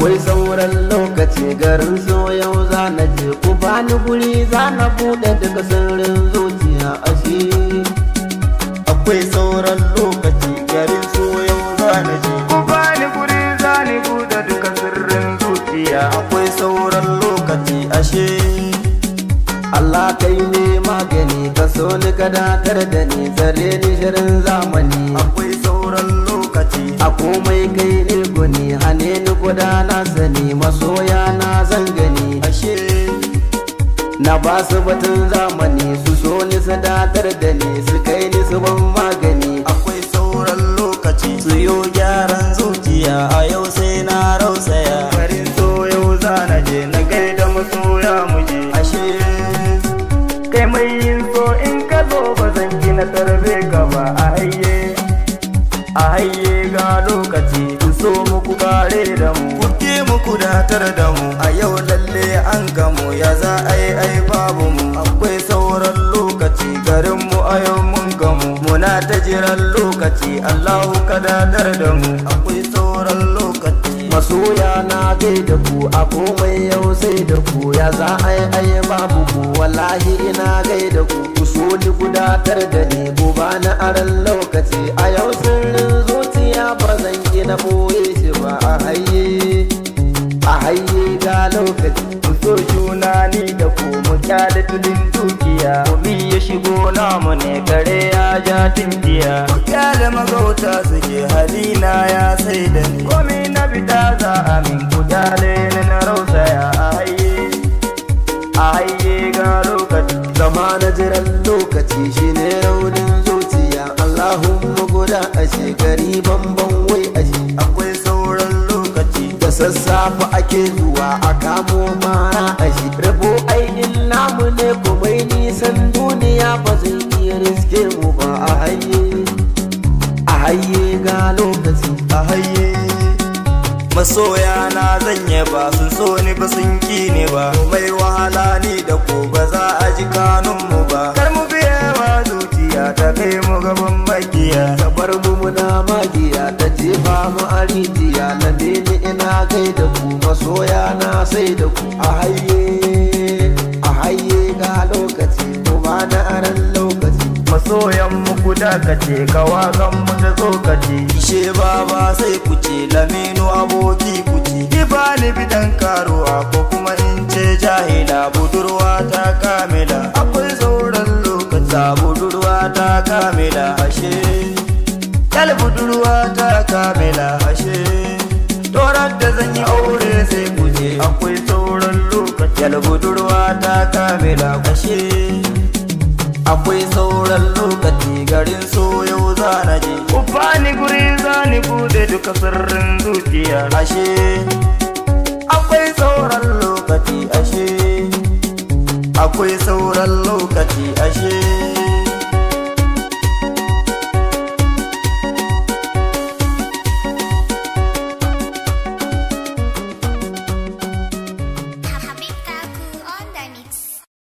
akwai sauran lokaci garin so yau za na je ku bani guri za na buɗe daga sirrin zuciya ashe akwai sauran lokaci garin so yau za na je ku bani guri za ni buɗe duka sirrin zuciya akwai sauran lokaci ashe Allah kai ne magani ka so ni ka datar da ni tsare ni shirin zamani akwai sauran lokaci a komai kai ne guni hane ni guda na sani masoya na zan gani ashe na ba su batun zamani su so ni su datar da ni su kai ni su ban magani akwai sauran lokaci su yo gyaran zuciya a yau sai na rausaya garin so yau za na je na gaida masoya muje ashe kai mai yin so in ka zo ba zan gina tarbe ka ba a haye ga lokaci ku so muku kare da mu kuke muku datar da mu a yau lalle an gamu ya za a yi ai babu mu akwai sauran lokaci garin mu a yau mun gamu muna ta jiran lokaci Allahu ka datar da mu akwai sauran lokaci masoya na gaida ku a komai yau sai da ku ya za a yi ai babu ku wallahi ina gaida ku ku so ni ku datar da ni ku bani aran lokaci a yau sirrin zuciya ba zan gina boye shi ba a haye ga lokaci ku so juna ni da ku mu kyale tulin dukiya komi ya shigo namu ne kare ya ja tinkiya ku kyale magauta suke halina ya sai da ni komi na fita za a min ku kyale ni na rausaya a haye ga lokaci zama na jiran lokaci shine raunin zuciya Allahumma guda a shekari bamban wai ashe akwai sauran lokaci da sassafe ake zuwa a kamo mara ashe rabo ainihin namu ne komai nisan duniya ba zai iya riske mu ba a haye ga lokaci a haye masoya na zanye ba sun so ni ba sun ki ne ba mai wahala ni da ko ba za a ji kanun mu ba kar mu biya wa zuciya ta kai mu gaban makiya ta bar mu muna magiya ta jefa mu a rijiya na beni ina kai da ku masoya na sai da ku a haye ga lokaci kuma na aran lokaci masoyan mu ku dakace kawakan mu ta tsokace ishe baba sai ku ce laminu aboki ku ce ba ni bidan karuwa ko kuma in ce jahila budurwa ta kamila akwai sauran lokaci budurwa ta kamila ashe yal budurwa ta kamila ashe dorar da zan yi aure sai ku je akwai sauran lokaci yal budurwa ta kamila ashe akwai sauran lokaci garin so yau za na je ku bani guri za ni bude duka sirrin zuciya ashe akwai sauran lokaci ashe akwai sauran lokaci ashe